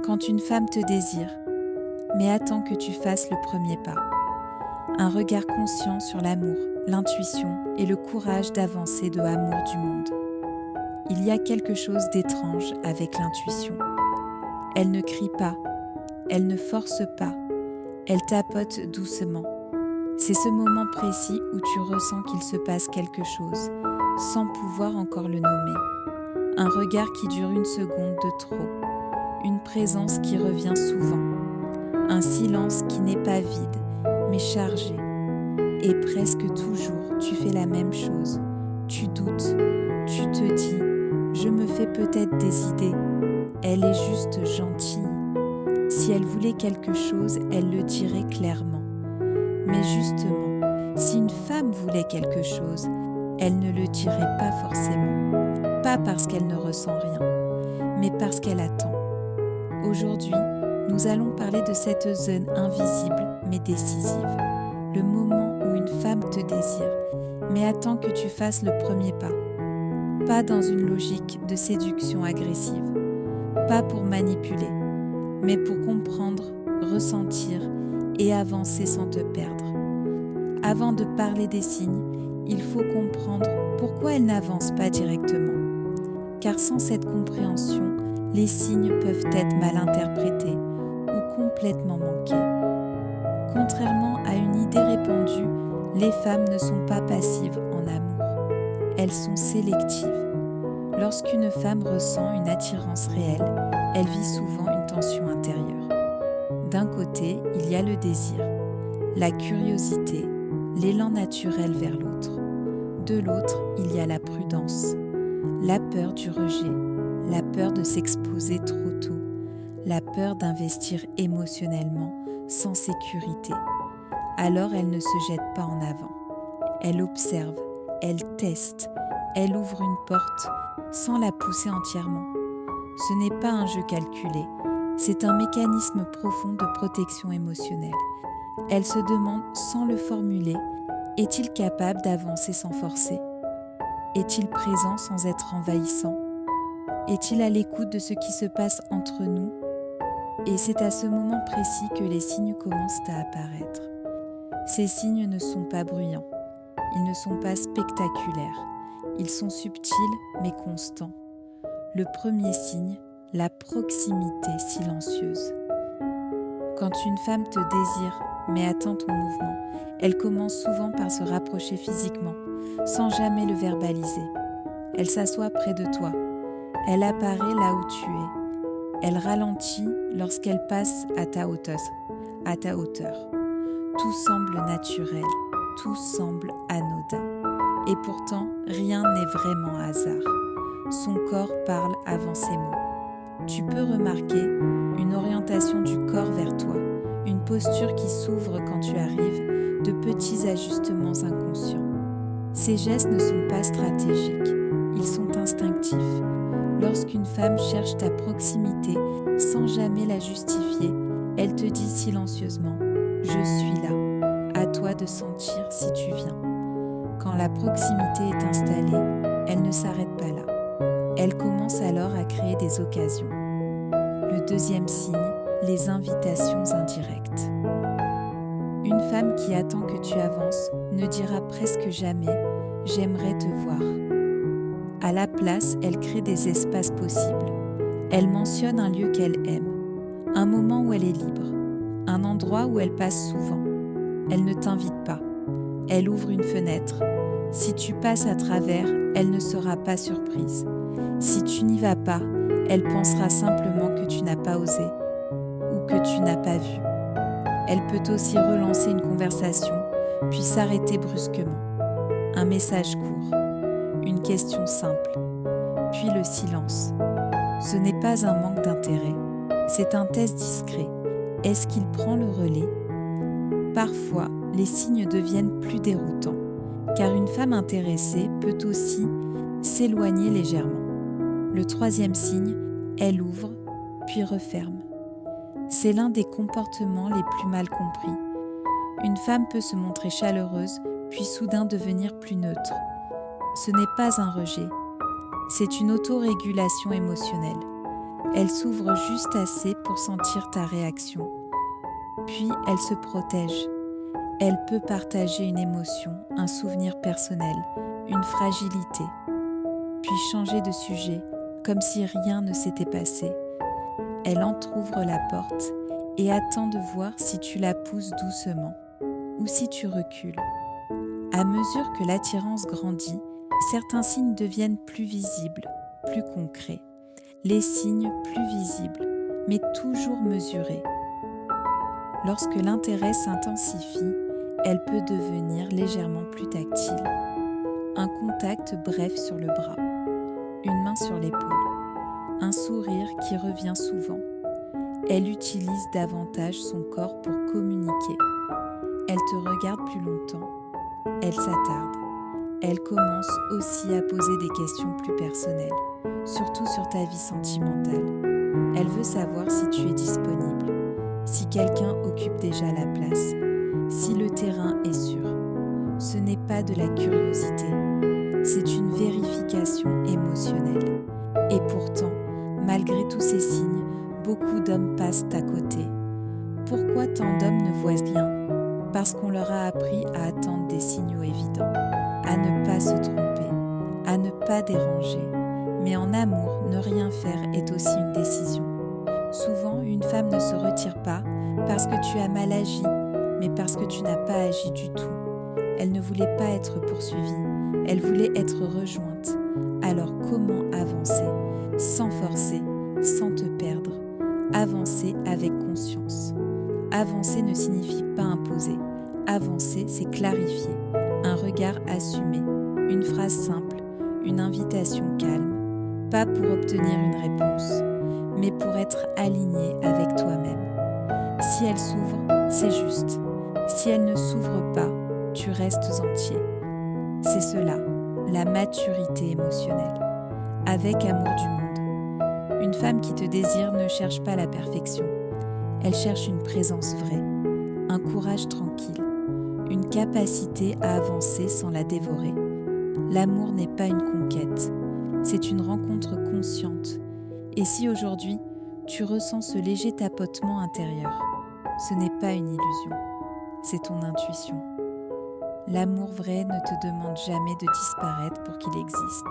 Quand une femme te désire, mais attend que tu fasses le premier pas. Un regard conscient sur l'amour, l'intuition et le courage d'avancer de amour du monde. Il y a quelque chose d'étrange avec l'intuition. Elle ne crie pas, elle ne force pas, elle tapote doucement. C'est ce moment précis où tu ressens qu'il se passe quelque chose, sans pouvoir encore le nommer. Un regard qui dure une seconde de trop, une présence qui revient souvent, un silence qui n'est pas vide, mais chargé. Et presque toujours, tu fais la même chose. Tu doutes, tu te dis « je me fais peut-être des idées, elle est juste gentille ». Si elle voulait quelque chose, elle le dirait clairement. Mais justement, si une femme voulait quelque chose, elle ne le dirait pas forcément. Pas parce qu'elle ne ressent rien, mais parce qu'elle attend. Aujourd'hui, nous allons parler de cette zone invisible mais décisive. Le moment où une femme te désire, mais attend que tu fasses le premier pas. Pas dans une logique de séduction agressive, pas pour manipuler, mais pour comprendre, ressentir et avancer sans te perdre. Avant de parler des signes, il faut comprendre pourquoi elle n'avance pas directement. Car sans cette compréhension, les signes peuvent être mal interprétés ou complètement manqués. Contrairement à une idée répandue, les femmes ne sont pas passives en amour. Elles sont sélectives. Lorsqu'une femme ressent une attirance réelle, elle vit souvent une tension intérieure. D'un côté, il y a le désir, la curiosité, l'élan naturel vers l'autre. De l'autre, il y a la prudence, la peur du rejet, la peur de s'exposer trop tôt, la peur d'investir émotionnellement sans sécurité. Alors elle ne se jette pas en avant. Elle observe, elle teste, elle ouvre une porte sans la pousser entièrement. Ce n'est pas un jeu calculé, c'est un mécanisme profond de protection émotionnelle. Elle se demande sans le formuler, est-il capable d'avancer sans forcer ? Est-il présent sans être envahissant ? Est-il à l'écoute de ce qui se passe entre nous ? Et c'est à ce moment précis que les signes commencent à apparaître. Ces signes ne sont pas bruyants, ils ne sont pas spectaculaires, ils sont subtils mais constants. Le premier signe, la proximité silencieuse. Quand une femme te désire mais attend ton mouvement, elle commence souvent par se rapprocher physiquement, sans jamais le verbaliser. Elle s'assoit près de toi, elle apparaît là où tu es. Elle ralentit lorsqu'elle passe à ta hauteur. Tout semble naturel, tout semble anodin. Et pourtant, rien n'est vraiment hasard. Son corps parle avant ses mots. Tu peux remarquer une orientation du corps vers toi, une posture qui s'ouvre quand tu arrives, de petits ajustements inconscients. Ces gestes ne sont pas stratégiques, ils sont instinctifs. Lorsqu'une femme cherche ta proximité sans jamais la justifier, elle te dit silencieusement « Je suis là, à toi de sentir si tu viens ». Quand la proximité est installée, elle ne s'arrête pas là. Elle commence alors à créer des occasions. Le deuxième signe, les invitations indirectes. Une femme qui attend que tu avances ne dira presque jamais « J'aimerais te voir ». À la place, elle crée des espaces possibles. Elle mentionne un lieu qu'elle aime, un moment où elle est libre, un endroit où elle passe souvent. Elle ne t'invite pas. Elle ouvre une fenêtre. Si tu passes à travers, elle ne sera pas surprise. Si tu n'y vas pas, elle pensera simplement que tu n'as pas osé ou que tu n'as pas vu. Elle peut aussi relancer une conversation, puis s'arrêter brusquement. Un message court, une question simple, puis le silence. Ce n'est pas un manque d'intérêt, c'est un test discret. Est-ce qu'il prend le relais ? Parfois, les signes deviennent plus déroutants, car une femme intéressée peut aussi s'éloigner légèrement. Le troisième signe, elle ouvre, puis referme. C'est l'un des comportements les plus mal compris. Une femme peut se montrer chaleureuse, puis soudain devenir plus neutre. Ce n'est pas un rejet, c'est une autorégulation émotionnelle. Elle s'ouvre juste assez pour sentir ta réaction. Puis elle se protège. Elle peut partager une émotion, un souvenir personnel, une fragilité. Puis changer de sujet, comme si rien ne s'était passé. Elle entr'ouvre la porte et attend de voir si tu la pousses doucement ou si tu recules. À mesure que l'attirance grandit, certains signes deviennent plus visibles, plus concrets. Les signes plus visibles, mais toujours mesurés. Lorsque l'intérêt s'intensifie, elle peut devenir légèrement plus tactile. Un contact bref sur le bras, une main sur l'épaule, un sourire qui revient souvent. Elle utilise davantage son corps pour communiquer. Elle te regarde plus longtemps. Elle s'attarde. Elle commence aussi à poser des questions plus personnelles, surtout sur ta vie sentimentale. Elle veut savoir si tu es disponible, si quelqu'un occupe déjà la place, si le terrain est sûr. Ce n'est pas de la curiosité, c'est une vérification émotionnelle. Et pourtant, malgré tous ces signes, beaucoup d'hommes passent à côté. Pourquoi tant d'hommes ne voient rien ? Parce qu'on leur a appris à attendre des signaux évidents, à ne pas se tromper, à ne pas déranger. Mais en amour, ne rien faire est aussi une décision. Souvent, une femme ne se retire pas parce que tu as mal agi, mais parce que tu n'as pas agi du tout. Elle ne voulait pas être poursuivie, elle voulait être rejointe. Alors comment avancer, sans forcer, sans te perdre? Avancer avec conscience. Avancer ne signifie pas imposer. Avancer, c'est clarifier. Un regard assumé, une phrase simple, une invitation calme. Pas pour obtenir une réponse, mais pour être aligné avec toi-même. Si elle s'ouvre, c'est juste. Si elle ne s'ouvre pas, tu restes entier. C'est cela, la maturité émotionnelle. Avec amour du monde. Une femme qui te désire ne cherche pas la perfection. Elle cherche une présence vraie, un courage tranquille, une capacité à avancer sans la dévorer. L'amour n'est pas une conquête, c'est une rencontre consciente. Et si aujourd'hui, tu ressens ce léger tapotement intérieur, ce n'est pas une illusion, c'est ton intuition. L'amour vrai ne te demande jamais de disparaître pour qu'il existe.